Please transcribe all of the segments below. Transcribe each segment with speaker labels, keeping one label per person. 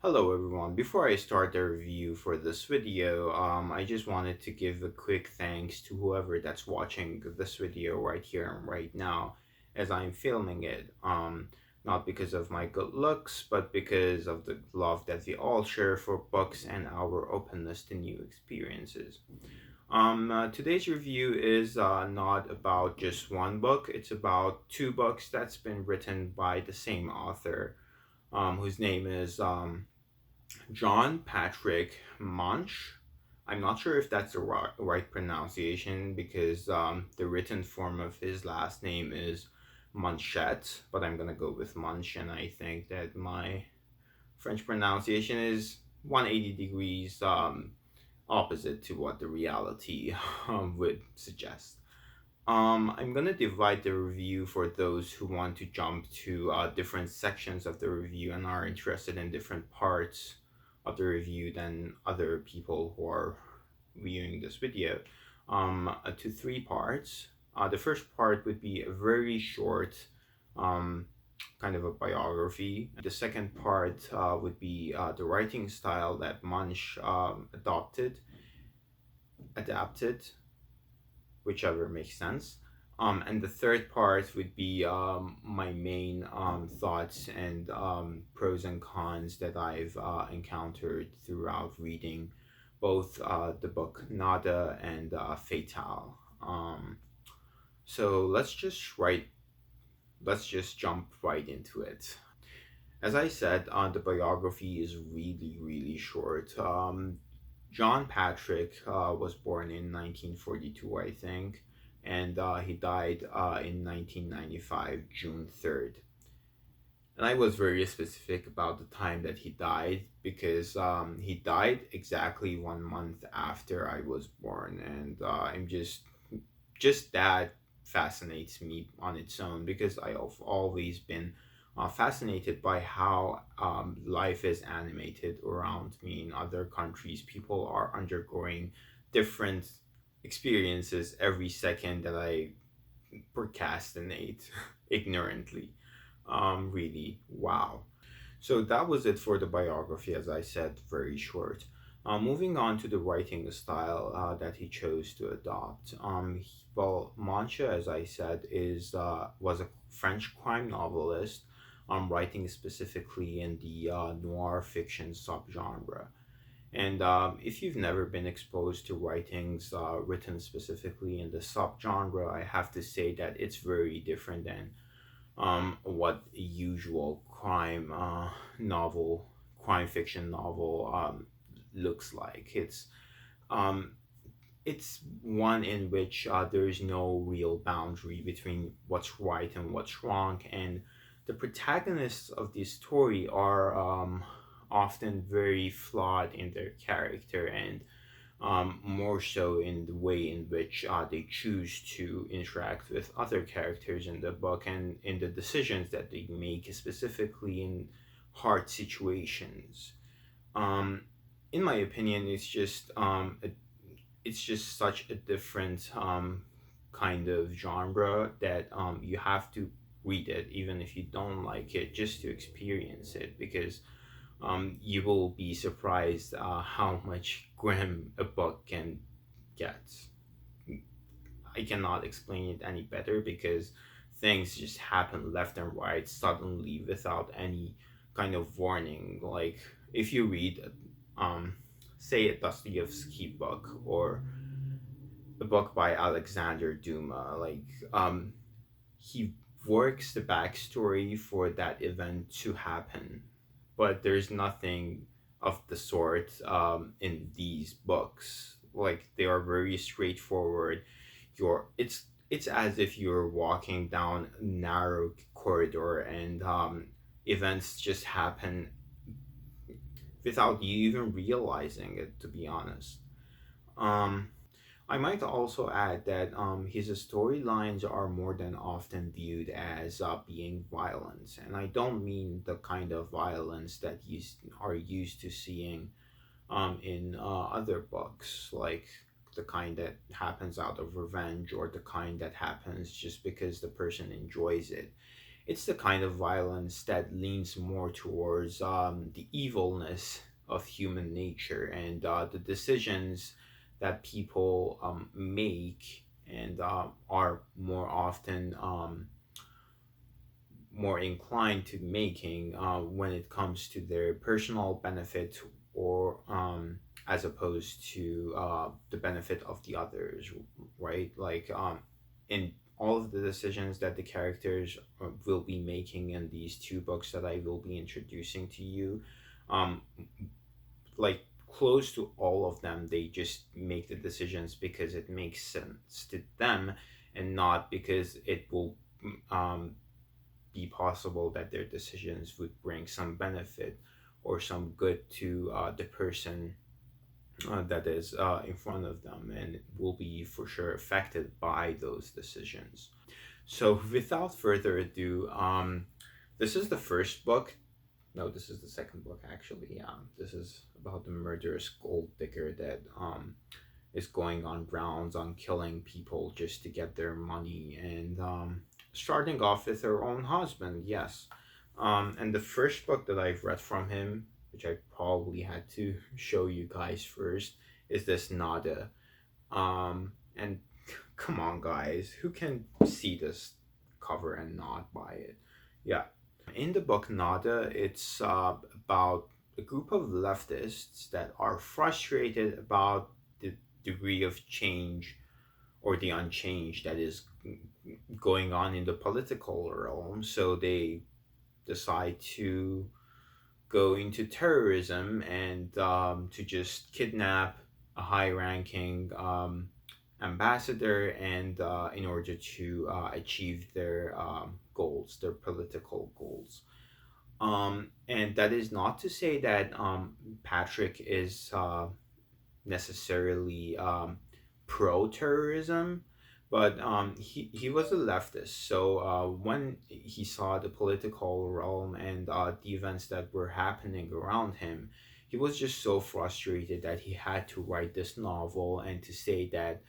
Speaker 1: Hello everyone. Before I start the review for this video, I just wanted to give a quick thanks to whoever that's watching this video right here and right now as I'm filming it. Not because of my good looks, but because of the love that we all share for books and our openness to new experiences. Today's review is not about just one book, it's about two books that's been written by the same author, whose name is John Patrick Munch. I'm not sure if that's the right pronunciation because the written form of his last name is Manchette, but I'm gonna go with Munch, and I think that my French pronunciation is 180 degrees opposite to what the reality would suggest. I'm gonna divide the review for those who want to jump to different sections of the review and are interested in different parts of the review than other people who are viewing this video, to three parts. The first part would be a very short, um, kind of a biography. The second part would be the writing style that Munch adapted, whichever makes sense. And the third part would be my main thoughts and pros and cons that I've encountered throughout reading both the book Nada and Fatale. So let's just jump right into it. As I said, the biography is really short. John Patrick was born in 1942, I think, and he died in 1995, June 3rd. And I was very specific about the time that he died because he died exactly 1 month after I was born, and I'm just that fascinates me on its own because I've always been fascinated by how life is animated around me in other countries. People are undergoing different experiences every second that I procrastinate ignorantly. Really, wow. So that was it for the biography, as I said, very short. Moving on to the writing style that he chose to adopt. Mancha, as I said, is was a French crime novelist, writing specifically in the noir fiction subgenre. And if you've never been exposed to writings written specifically in the subgenre, I have to say that it's very different than what a usual novel, crime fiction novel looks like. Um, it's one in which there is no real boundary between what's right and what's wrong, and the protagonists of this story are often very flawed in their character and more so in the way in which they choose to interact with other characters in the book and in the decisions that they make, specifically in hard situations. Um, in my opinion, it's just such a different kind of genre that you have to read it even if you don't like it just to experience it because you will be surprised how much grim a book can get. I cannot explain it any better because things just happen left and right suddenly without any kind of warning. Like if you read, um, say, a Dostoevsky book or a book by Alexander Duma, he works the backstory for that event to happen, but there's nothing of the sort in these books. Like they are very straightforward. It's as if you're walking down a narrow corridor and events just happen without you even realizing it. To be honest. Um, I might also add that his storylines are more than often viewed as being violent, and I don't mean the kind of violence that you are used to seeing in other books, like the kind that happens out of revenge or the kind that happens just because the person enjoys it. It's the kind of violence that leans more towards the evilness of human nature and the decisions that people make and are more often more inclined to making when it comes to their personal benefit or as opposed to the benefit of the others, right? Like in all of the decisions that the characters will be making in these two books that I will be introducing to you, um, like close to all of them, they just make the decisions because it makes sense to them and not because it will um, be possible that their decisions would bring some benefit or some good to the person that is in front of them and will be for sure affected by those decisions. So, without further ado, this is the first book. No, this is the second book actually. This is about the murderous gold digger that is going on rounds on killing people just to get their money and starting off with her own husband. Yes. And the first book that I've read from him, which I probably had to show you guys first, is this Nada. And come on, guys, who can see this cover and not buy it? Yeah. In the book Nada, it's about a group of leftists that are frustrated about the degree of change or the unchanged that is going on in the political realm. So they decide to go into terrorism and to just kidnap a high ranking ambassador and in order to achieve their goals, their political goals. And that is not to say that Patrick is necessarily pro terrorism, but he was a leftist. So when he saw the political realm and the events that were happening around him, he was just so frustrated that he had to write this novel and to say that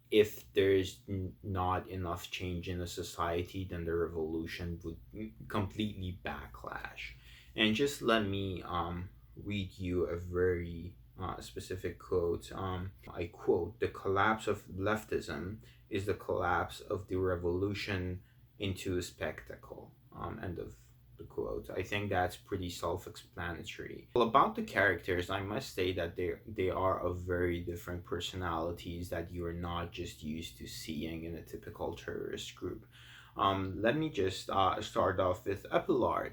Speaker 1: if there's not enough change in a society, then the revolution would completely backlash. And just let me read you a very specific quote. I quote: "The collapse of leftism is the collapse of the revolution into a spectacle." End of the quote. I think that's pretty self-explanatory. Well, about the characters, I must say that they are of very different personalities that you are not just used to seeing in a typical terrorist group. Let me just start off with Epillard.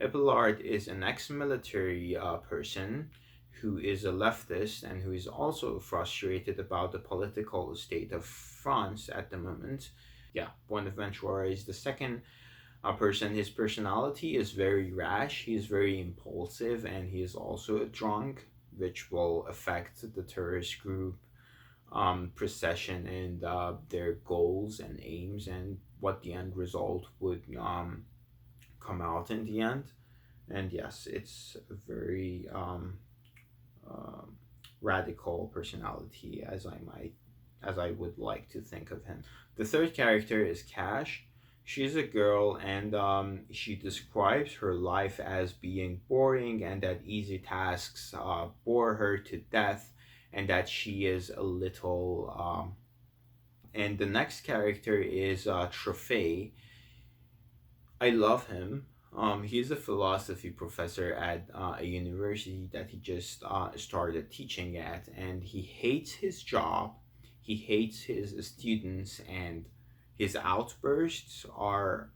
Speaker 1: Epillard is an ex-military person who is a leftist and who is also frustrated about the political state of France at the moment. Yeah, Bonaventura is the second person. His personality is very rash, he is very impulsive, and he is also a drunk, which will affect the terrorist group procession and their goals and aims and what the end result would come out in the end. And yes, it's a very um, radical personality, as I would like to think of him. The third character is Cash. She's a girl, and she describes her life as being boring, and that easy tasks bore her to death, and that she is a little. And the next character is Trophy. I love him. He's a philosophy professor at a university that he just started teaching at, and he hates his job, he hates his students, and his outbursts are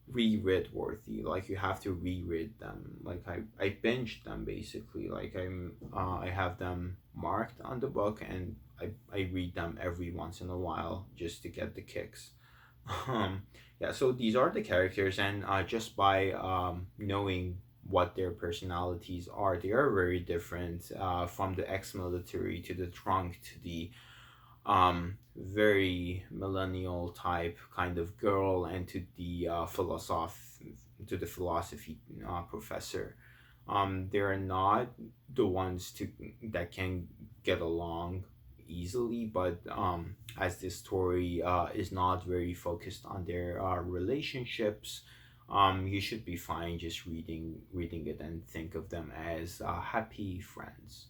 Speaker 1: reread worthy. Like you have to reread them. Like I binged them basically. Like I have them marked on the book, and I read them every once in a while just to get the kicks. Um, yeah, so these are the characters, and just by knowing what their personalities are, they are very different from the ex military to the drunk to the very millennial type kind of girl, and to the philosophy professor. They're not the ones to that can get along easily, but as this story is not very focused on their relationships, you should be fine just reading it and think of them as happy friends.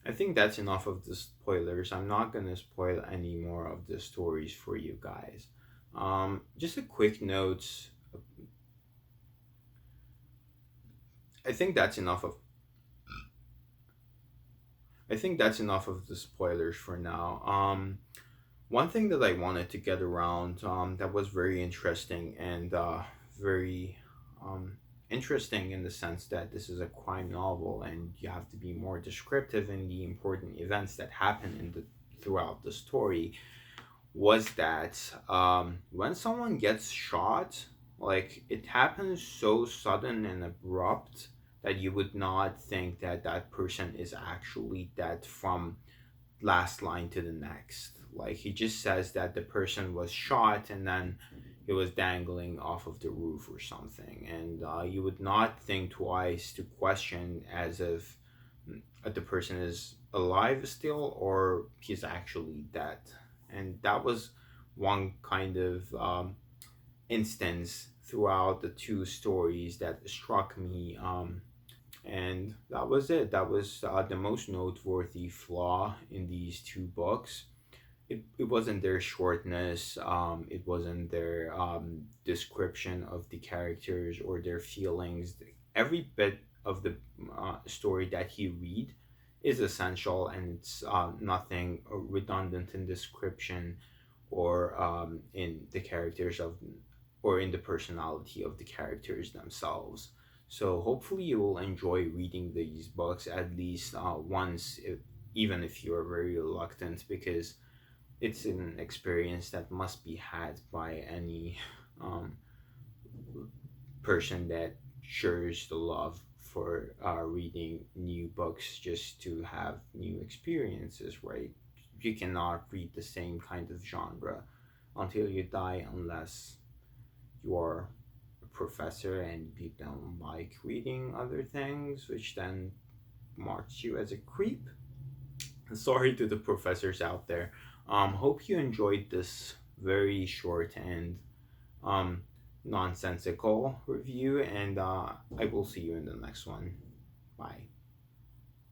Speaker 1: I think that's enough of the spoilers. I'm not gonna spoil any more of the stories for you guys. Just a quick note. I think that's enough of I think that's enough of the spoilers for now. One thing that I wanted to get around that was very interesting and very um, interesting in the sense that this is a crime novel and you have to be more descriptive in the important events that happen in the throughout the story, was that when someone gets shot, like it happens so sudden and abrupt that you would not think that that person is actually dead from last line to the next. Like he just says that the person was shot and then he was dangling off of the roof or something, and you would not think twice to question as if the person is alive still or he's actually dead. And that was one kind of instance throughout the two stories that struck me. And that was it. That was the most noteworthy flaw in these two books. It wasn't their shortness, it wasn't their description of the characters or their feelings. Every bit of the story that you read is essential, and it's nothing redundant in description or in the characters of or in the personality of the characters themselves. So hopefully you will enjoy reading these books at least once, even if you're very reluctant, because it's an experience that must be had by any um, person that shares the love for reading new books just to have new experiences, right? You cannot read the same kind of genre until you die unless you are a professor and you don't like reading other things, which then marks you as a creep. Sorry to the professors out there. Hope you enjoyed this very short and um, nonsensical review, and I will see you in the next one. Bye.